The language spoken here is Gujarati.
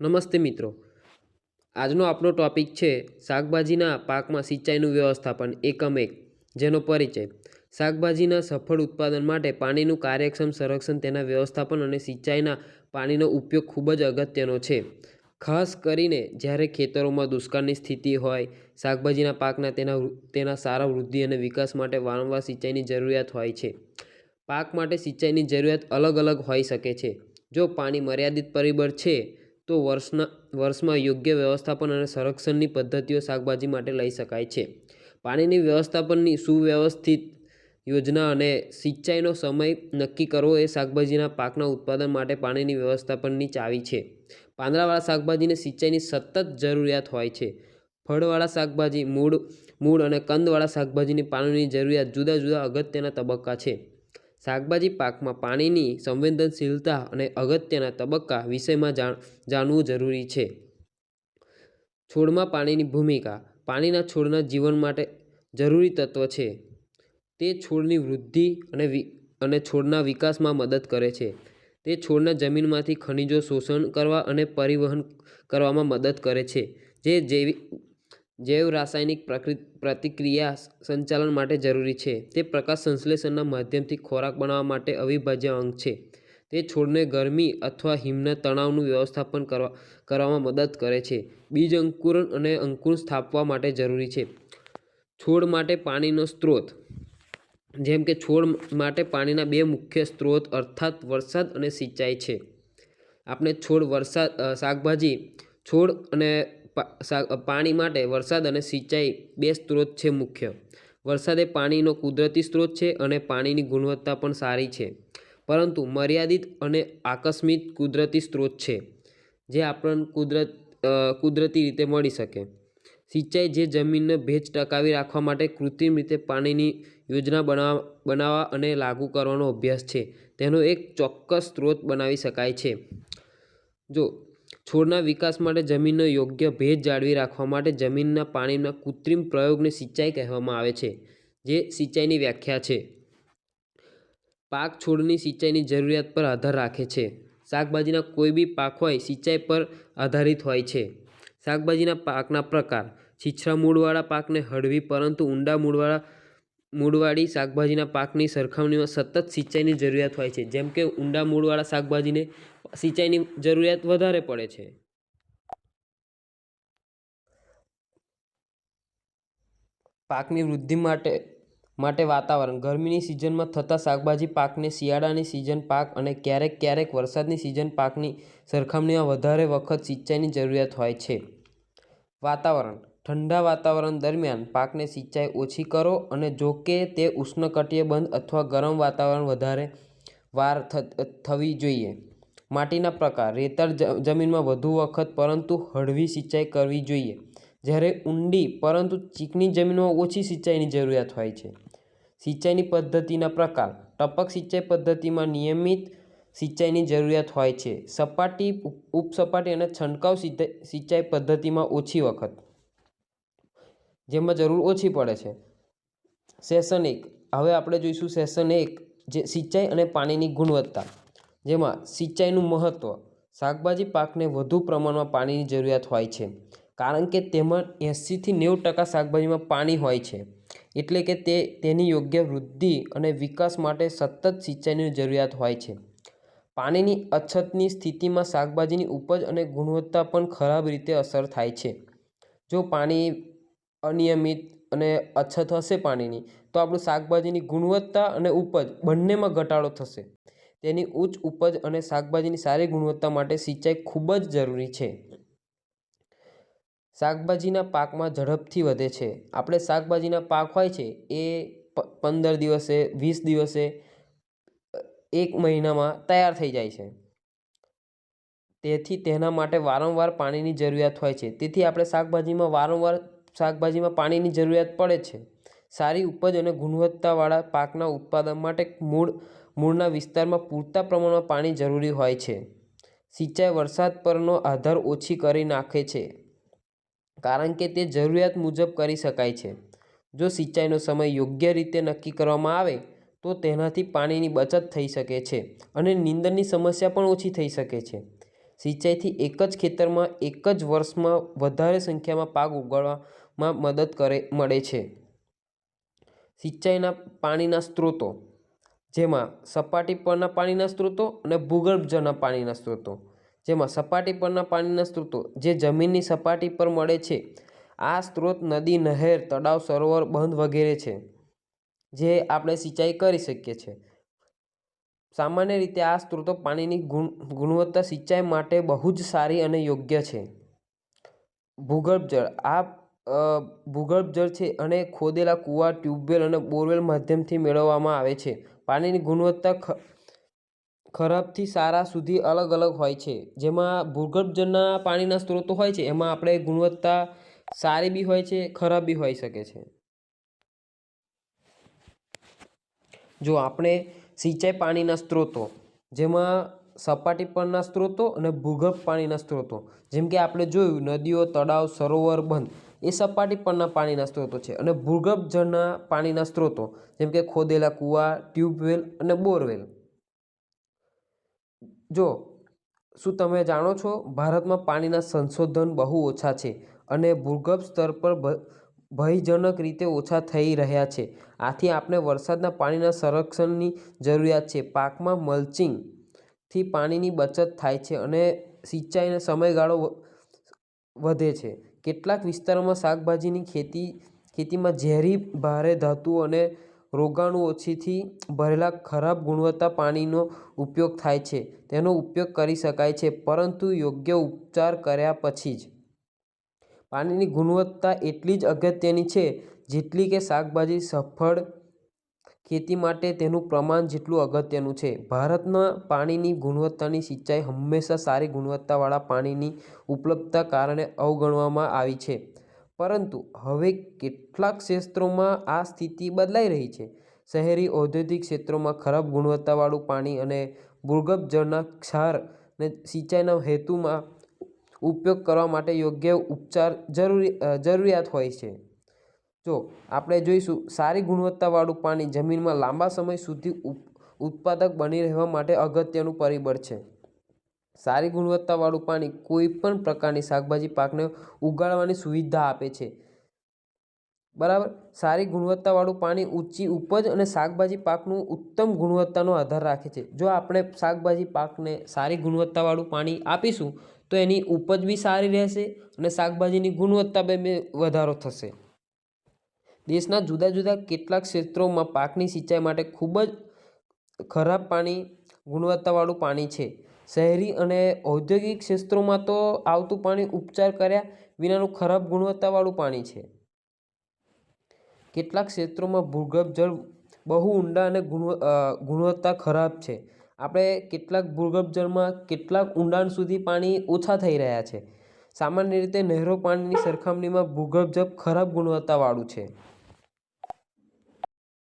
નમસ્તે મિત્રો, આજનો આપણો ટોપિક છે શાકભાજીના પાકમાં સિંચાઈનું વ્યવસ્થાપન એકમ 1, જેનો પરિચય. શાકભાજીના સફળ ઉત્પાદન માટે પાણીનું કાર્યક્ષમ સંરક્ષણ, તેના વ્યવસ્થાપન અને સિંચાઈના પાણીનો ઉપયોગ ખૂબ જ અગત્યનો છે. ખાસ કરીને જ્યારે ખેતરોમાં દુષ્કાળની સ્થિતિ હોય, શાકભાજીના પાકના તેના સારા વૃદ્ધિ અને વિકાસ માટે વારંવાર સિંચાઈની જરૂરિયાત હોય છે. પાક માટે સિંચાઈની જરૂરિયાત અલગ અલગ હોઈ શકે છે. જો પાણી મર્યાદિત પરિબળ છે તો વર્ષમાં યોગ્ય વ્યવસ્થાપન અને સંરક્ષણની પદ્ધતિઓ શાકભાજી માટે લઈ શકાય છે. પાણીની વ્યવસ્થાપનની સુવ્યવસ્થિત યોજના અને સિંચાઈનો સમય નક્કી કરવો એ શાકભાજીના પાકના ઉત્પાદન માટે પાણીની વ્યવસ્થાપનની ચાવી છે. પાંદડાવાળા શાકભાજીને સિંચાઈની સતત જરૂરિયાત હોય છે. ફળવાળા શાકભાજી, મૂળ અને કંદવાળા શાકભાજીની પાણીની જરૂરિયાત જુદા જુદા અગત્યના તબક્કા છે. શાકભાજી પાકમાં પાણીની સંવેદનશીલતા અને અગત્યના તબક્કા વિષયમાં જાણવું જરૂરી છે. છોડમાં પાણીની ભૂમિકા. પાણીના છોડના જીવન માટે જરૂરી તત્વ છે. તે છોડની વૃદ્ધિ અને છોડના વિકાસમાં મદદ કરે છે. તે છોડના જમીનમાંથી ખનિજો શોષણ કરવા અને પરિવહન કરવામાં મદદ કરે છે, જે જૈવ રાસાયણિક પ્રતિક્રિયા સંચાલન માટે જરૂરી છે. તે પ્રકાશ સંશ્લેષણના માધ્યમથી ખોરાક બનાવવા માટે અવિભાજ્ય અંગ છે. તે છોડને ગરમી અથવા હિમના તણાવનું વ્યવસ્થાપન કરવામાં મદદ કરે છે. બીજ અંકુરણ અને અંકુર સ્થાપવા માટે જરૂરી છે. છોડ માટે પાણીનો સ્ત્રોત. જેમ કે છોડ માટે પાણીના બે મુખ્ય સ્ત્રોત અર્થાત વરસાદ અને સિંચાઈ છે. શાકભાજી છોડ અને પાણી માટે વરસાદ અને સિંચાઈ બે સ્ત્રોત છે મુખ્ય. વરસાદ એ પાણીનો કુદરતી સ્ત્રોત છે અને પાણીની ગુણવત્તા પણ સારી છે, પરંતુ મર્યાદિત અને આકસ્મિક કુદરતી સ્ત્રોત છે, જે આપણને કુદરતી રીતે મળી શકે. સિંચાઈ જે જમીનને ભેજ ટકાવી રાખવા માટે કૃત્રિમ રીતે પાણીની યોજના બનાવવા અને લાગુ કરવાનો અભ્યાસ છે. તેનો એક ચોક્કસ સ્ત્રોત બનાવી શકાય છે. છોડના વિકાસ માટે જમીનનો યોગ્ય ભેજ જાળવી રાખવા માટે જમીનના પાણીના કૃત્રિમ પ્રયોગને સિંચાઈ કહેવામાં આવે છે. જે સિંચાઈની વ્યાખ્યા છે. પાક છોડની સિંચાઈની જરૂરિયાત પર આધાર રાખે છે. શાકભાજીના કોઈ બી પાક હોય સિંચાઈ પર આધારિત હોય છે. શાકભાજીના પાકના પ્રકાર. છીછરા મૂળવાળા પાકને હળવી પરંતુ ઊંડા મૂળવાળી શાકભાજીના પાકની સરખામણીમાં સતત સિંચાઈની જરૂરિયાત હોય છે. જેમ કે ઊંડા મૂળવાળા શાકભાજીને સિંચાઈની જરૂરિયાત વધારે પડે છે. પાકની વૃદ્ધિ માટે વાતાવરણ. ગરમીની સિઝનમાં થતા શાકભાજી પાકને શિયાળાની સિઝન પાક અને ક્યારેક વરસાદની સિઝન પાકની સરખામણીમાં વધારે વખત સિંચાઈની જરૂરિયાત હોય છે. વાતાવરણ. ઠંડા વાતાવરણ દરમિયાન પાકને સિંચાઈ ઓછી કરો અને જો કે તે ઉષ્ણકટિબંધ અથવા ગરમ વાતાવરણ વધારે વાર થવી જોઈએ. માટીના પ્રકાર. રેતાળ જમીનમાં વધુ વખત પરંતુ હળવી સિંચાઈ કરવી જોઈએ, જ્યારે ઊંડી પરંતુ ચીકણી જમીનમાં ઓછી સિંચાઈની જરૂરિયાત હોય છે. સિંચાઈની પદ્ધતિના પ્રકાર. ટપક સિંચાઈ પદ્ધતિમાં નિયમિત સિંચાઈની જરૂરિયાત હોય છે. સપાટી, ઉપસપાટી અને છંટકાવ સિંચાઈ પદ્ધતિમાં ઓછી વખત, જેમાં જરૂર ઓછી પડે છે. સેશન 1. હવે આપણે જોઈશું સેશન 1, જે સિંચાઈ અને પાણીની ગુણવત્તા. જેમાં સિંચાઈનું મહત્વ. શાકભાજી પાકને વધુ પ્રમાણમાં પાણીની જરૂરિયાત હોય છે, કારણ કે તેમાં 80-90% શાકભાજીમાં પાણી હોય છે. એટલે કે તેની યોગ્ય વૃદ્ધિ અને વિકાસ માટે સતત સિંચાઈની જરૂરિયાત હોય છે. પાણીની અછતની સ્થિતિમાં શાકભાજીની ઉપજ અને ગુણવત્તા પણ ખરાબ રીતે અસર થાય છે. જો પાણી અનિયમિત અને અછત હશે પાણીની, તો આપણું શાકભાજીની ગુણવત્તા અને ઉપજ બંનેમાં ઘટાડો થશે. તેની ઉચ્ચ ઉપજ અને શાકભાજીની સારી ગુણવત્તા માટે સિંચાઈ ખૂબ જ જરૂરી છે. શાકભાજીના પાકમાં ઝડપથી વધે છે. આપણે શાકભાજીના પાક હોય છે એ 15 દિવસે, 20 દિવસે, 1 મહિનામાં તૈયાર થઈ જાય છે. તેથી તેના માટે વારંવાર પાણીની જરૂરિયાત હોય છે. તેથી આપણે શાકભાજીમાં પાણીની જરૂરિયાત પડે છે. સારી ઉપજ અને ગુણવત્તાવાળા પાકના ઉત્પાદન માટે મૂળના વિસ્તારમાં પૂરતા પ્રમાણમાં પાણી જરૂરી હોય છે. સિંચાઈ વરસાદ પરનો આધાર ઓછી કરી નાખે છે, કારણ કે તે જરૂરિયાત મુજબ કરી શકાય છે. જો સિંચાઈનો સમય યોગ્ય રીતે નક્કી કરવામાં આવે તો તેનાથી પાણીની બચત થઈ શકે છે અને નીંદણની સમસ્યા પણ ઓછી થઈ શકે છે. સિંચાઈથી એક જ ખેતરમાં એક જ વર્ષમાં વધારે સંખ્યામાં પાક ઉગાડવામાં મળે છે. સિંચાઈના પાણીના સ્ત્રોતો, જેમાં સપાટી પરના પાણીના સ્ત્રોતો અને ભૂગર્ભ જળના પાણીના સ્ત્રોતો. જેમાં સપાટી પરના પાણીના સ્ત્રોતો જે જમીનની સપાટી પર મળે છે. આ સ્ત્રોત નદી, નહેર, તળાવ, સરોવર, બંધ વગેરે છે, જે આપણે સિંચાઈ કરી શકીએ છીએ. સામાન્ય રીતે આ સ્ત્રોતો પાણીની ગુણવત્તા સિંચાઈ માટે બહુ જ સારી અને યોગ્ય છે. ભૂગર્ભ જળ, ભૂગર્ભ જળ છે અને ખોદેલા કૂવા, ટ્યુબવેલ અને બોરવેલ માધ્યમથી મેળવવામાં આવે છે. પાણીની ગુણવત્તા ખરાબથી સારા સુધી અલગ અલગ હોય છે. જેમાં ભૂગર્ભ જળના પાણીના સ્ત્રોતો હોય છે, એમાં આપણે ગુણવત્તા સારી બી હોય છે, ખરાબ બી હોઈ શકે છે. જો આપણે સિંચાઈ પાણીના સ્ત્રોતો, જેમાં સપાટી પરના સ્ત્રોતો અને ભૂગર્ભ પાણીના સ્ત્રોતો, જેમ કે આપણે જોયું નદીઓ, તળાવ, સરોવર, બંધ, એ સપાટી પરના પાણીના સ્ત્રોતો છે. અને ભૂગર્ભ જળના પાણીના સ્ત્રોતો, જેમ કે ખોદેલા કૂવા, ટ્યુબવેલ અને બોરવેલ. જો શું તમે જાણો છો, ભારતમાં પાણીના સંશોધન બહુ ઓછા છે અને ભૂગર્ભ સ્તર પર ભયજનક રીતે ઓછા થઈ રહ્યા છે. આથી આપણે વરસાદના પાણીના સંરક્ષણની જરૂરિયાત છે. પાકમાં મલ્ચિંગથી પાણીની બચત થાય છે અને સિંચાઈનો સમયગાળો વધે છે. કેટલાક વિસ્તારોમાં શાકભાજીની ખેતીમાં ઝેરી, ભારે ધાતુઓ અને રોગાણુઓથી ભરેલા ખરાબ ગુણવત્તા પાણીનો ઉપયોગ થાય છે. તેનો ઉપયોગ કરી શકાય છે, પરંતુ યોગ્ય ઉપચાર કર્યા પછી જ. પાણીની ગુણવત્તા એટલી જ અગત્યની છે જેટલી કે શાકભાજી. સફળ ખેતી માટે તેનું પ્રમાણ જેટલું અગત્યનું છે. ભારતમાં પાણીની ગુણવત્તાની સિંચાઈ હંમેશા સારી ગુણવત્તાવાળા પાણીની ઉપલબ્ધતા કારણે અવગણવામાં આવી છે. પરંતુ હવે કેટલાક ક્ષેત્રોમાં આ સ્થિતિ બદલાઈ રહી છે. શહેરી ઔદ્યોગિક ક્ષેત્રોમાં ખરાબ ગુણવત્તાવાળું પાણી અને ભૂગર્ભ જળના ક્ષારને સિંચાઈના હેતુમાં ઉપયોગ કરવા માટે યોગ્ય ઉપચાર જરૂરિયાત હોય છે. જો આપણે જોઈશું, સારી ગુણવત્તાવાળું પાણી જમીનમાં લાંબા સમય સુધી ઉત્પાદક બની રહેવા માટે અગત્યનું પરિબળ છે. સારી ગુણવત્તાવાળું પાણી કોઈ પણ પ્રકારની શાકભાજી પાકને ઉગાડવાની સુવિધા આપે છે. બરાબર. સારી ગુણવત્તાવાળું પાણી ઊંચી ઉપજ અને શાકભાજી પાકનું ઉત્તમ ગુણવત્તાનો આધાર રાખે છે. જો આપણે શાકભાજી પાકને સારી ગુણવત્તાવાળું પાણી આપીશું તો એની ઉપજ બી સારી રહેશે અને શાકભાજીની ગુણવત્તા બી વધારો થશે. દેશના જુદા જુદા કેટલાક ક્ષેત્રોમાં પાકની સિંચાઈ માટે ખૂબ જ ખરાબ ગુણવત્તાવાળું પાણી છે. શહેરી અને ઔદ્યોગિક ક્ષેત્રોમાં તો આવતું પાણી ઉપચાર કર્યા વિનાનું ખરાબ ગુણવત્તાવાળું પાણી છે. કેટલાક ક્ષેત્રોમાં ભૂગર્ભ જળ બહુ ઊંડા અને ગુણવત્તા ખરાબ છે. આપણે કેટલાક ભૂગર્ભ જળમાં કેટલાક ઊંડાણ સુધી પાણી ઓછા થઈ રહ્યા છે. સામાન્ય રીતે નહેરો પાણીની સરખામણીમાં ભૂગર્ભ જળ ખરાબ ગુણવત્તાવાળું છે.